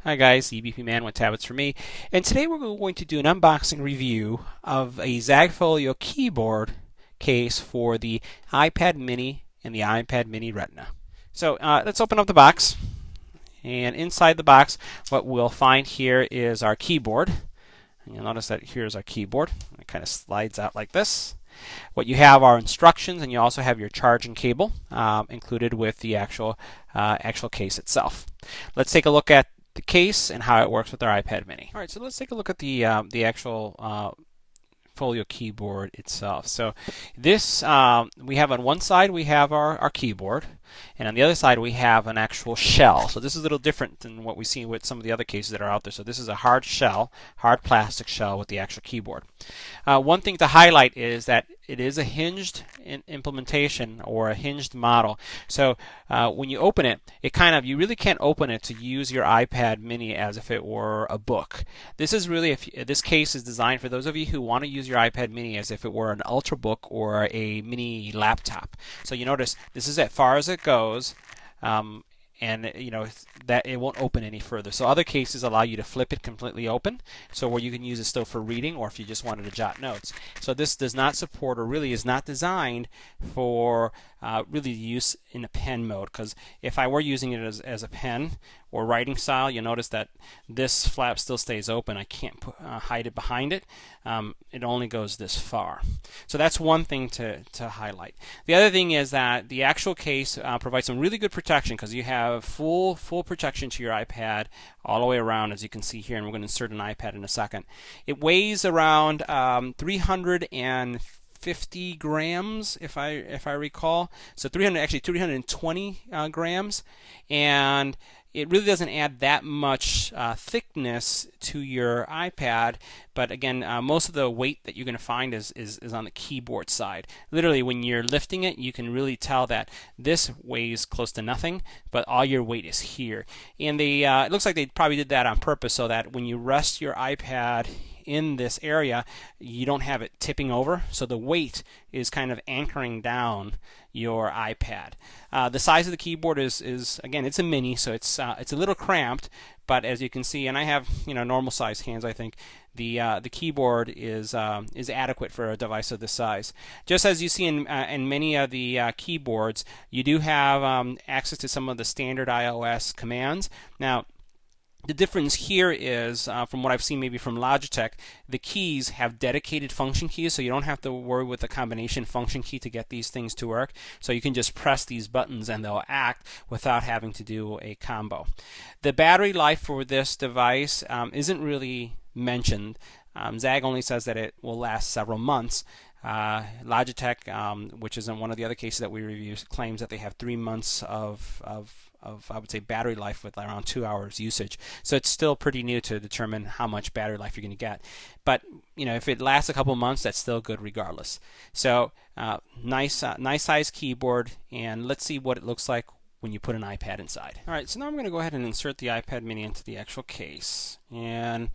Hi guys, EBPMAN with Tablets for Me, and today we're going to do an unboxing review of a ZAGG Folio keyboard case for the iPad mini and the iPad mini Retina. So let's open up the box, and inside the box what we'll find here is our keyboard. And you'll notice that here's our keyboard. It kind of slides out like this. What you have are instructions, and you also have your charging cable included with the actual case itself. Let's take a look at the case and how it works with our iPad mini. All right, so let's take a look at the actual Folio keyboard itself. So this we have on one side we have our keyboard, and on the other side we have an actual shell. So this is a little different than what we see with some of the other cases that are out there. So this is a hard shell, hard plastic shell with the actual keyboard. One thing to highlight is that it is a hinged implementation or a hinged model. So when you open it, you really can't open it to use your iPad mini as if it were a book. This is really, this case is designed for those of you who want to use your iPad mini as if it were an Ultrabook or a mini laptop. So you notice this is as far as it goes. And you know that it won't open any further. So other cases allow you to flip it completely open, so where you can use it still for reading or if you just wanted to jot notes. So this does not support, or really is not designed for really use in a pen mode, because if I were using it as a pen or writing style, you'll notice that this flap still stays open. I can't hide it behind it. It only goes this far. So that's one thing to highlight. The other thing is that the actual case provides some really good protection, because you have full protection to your iPad all the way around, as you can see here, and we're going to insert an iPad in a second. It weighs around 350 grams, if I recall. So 320 grams, and it really doesn't add that much thickness to your iPad, but again, most of the weight that you're going to find is on the keyboard side. Literally, when you're lifting it, you can really tell that this weighs close to nothing, but all your weight is here. And it looks like they probably did that on purpose, so that when you rest your iPad in this area, you don't have it tipping over, so the weight is kind of anchoring down your iPad. The size of the keyboard is again, it's a mini, so it's a little cramped, but as you can see, and I have normal size hands, I think the keyboard is adequate for a device of this size. Just as you see in many of the keyboards, you do have access to some of the standard iOS commands. Now, the difference here is, from what I've seen maybe from Logitech, the keys have dedicated function keys, so you don't have to worry with the combination function key to get these things to work. So you can just press these buttons and they'll act without having to do a combo. The battery life for this device isn't really mentioned. ZAGG only says that it will last several months. Logitech, which is in one of the other cases that we reviewed, claims that they have 3 months of I would say battery life with around 2 hours usage. So it's still pretty new to determine how much battery life you're going to get. But if it lasts a couple months, that's still good regardless. So nice size keyboard, and let's see what it looks like when you put an iPad inside. Alright, so now I'm going to go ahead and insert the iPad mini into the actual case. And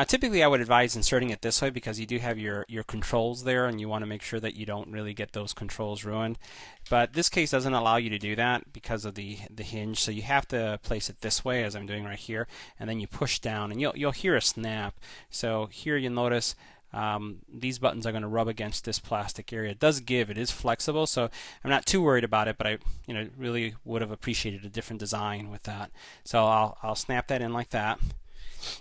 typically I would advise inserting it this way, because you do have your controls there, and you want to make sure that you don't really get those controls ruined. But this case doesn't allow you to do that because of the hinge, so you have to place it this way, as I'm doing right here, and then you push down, and you'll hear a snap. So here you'll notice these buttons are going to rub against this plastic area. It does give, it is flexible, so I'm not too worried about it, but I really would have appreciated a different design with that. So I'll snap that in like that.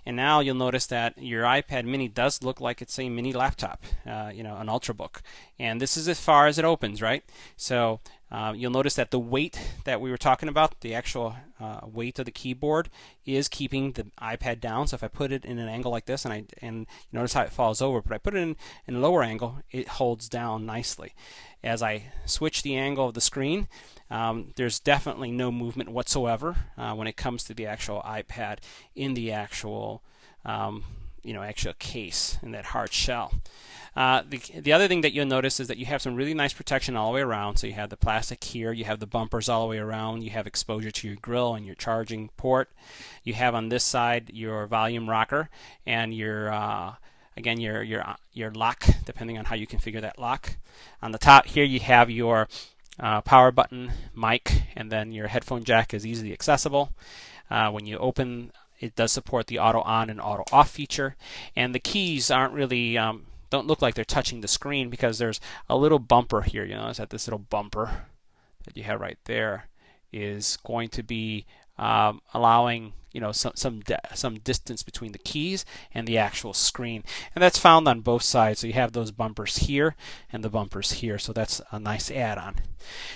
And now you'll notice that your iPad mini does look like it's a mini laptop, an Ultrabook. And this is as far as it opens, right? So you'll notice that the weight that we were talking about, the actual weight of the keyboard, is keeping the iPad down. So if I put it in an angle like this, and you notice how it falls over, but I put it in a lower angle, it holds down nicely. As I switch the angle of the screen, there's definitely no movement whatsoever when it comes to the actual iPad in the actual actual case in that hard shell. The other thing that you'll notice is that you have some really nice protection all the way around. So you have the plastic here, you have the bumpers all the way around, you have exposure to your grill and your charging port. You have on this side your volume rocker and your again your lock, depending on how you configure that lock. On the top here you have your power button, mic, and then your headphone jack is easily accessible. When you open it does support the auto on and auto off feature, and the keys aren't really don't look like they're touching the screen because there's a little bumper here. You notice that this little bumper that you have right there is going to be allowing some distance between the keys and the actual screen, and that's found on both sides. So you have those bumpers here and the bumpers here, so that's a nice add-on.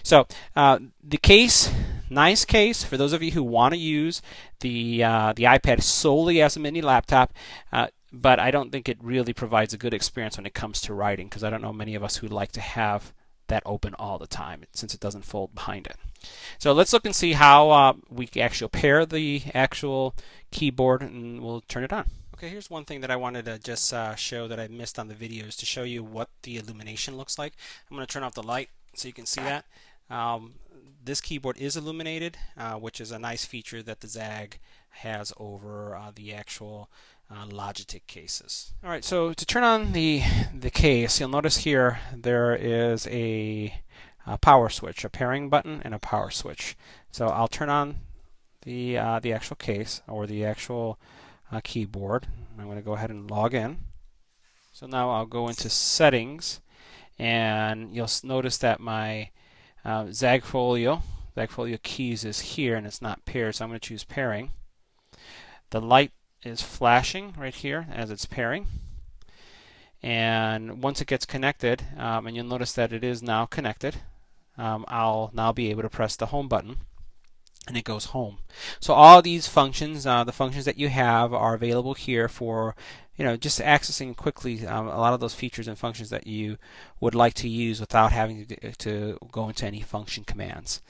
So the case, nice case for those of you who want to use the iPad solely as a mini laptop. But I don't think it really provides a good experience when it comes to writing, because I don't know many of us who like to have that open all the time since it doesn't fold behind it. So let's look and see how we actually pair the actual keyboard, and we'll turn it on. Okay, here's one thing that I wanted to just show that I missed on the videos, to show you what the illumination looks like. I'm going to turn off the light so you can see that. This keyboard is illuminated, which is a nice feature that the ZAGG has over the actual Logitech cases. Alright, so to turn on the case, you'll notice here there is a power switch, a pairing button and a power switch. So I'll turn on the actual case, or the actual keyboard. I'm going to go ahead and log in. So now I'll go into settings, and you'll notice that my ZAGG keys is here and it's not paired, so I'm going to choose pairing. The light is flashing right here as it's pairing, and once it gets connected, and you'll notice that it is now connected, I'll now be able to press the home button and it goes home. So all these functions, the functions that you have, are available here for just accessing quickly a lot of those features and functions that you would like to use without having to go into any function commands.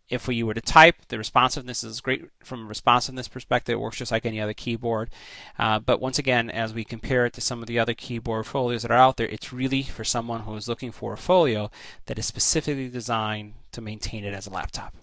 If you were to type, the responsiveness is great from a responsiveness perspective. It works just like any other keyboard. But once again, as we compare it to some of the other keyboard folios that are out there, it's really for someone who is looking for a folio that is specifically designed to maintain it as a laptop.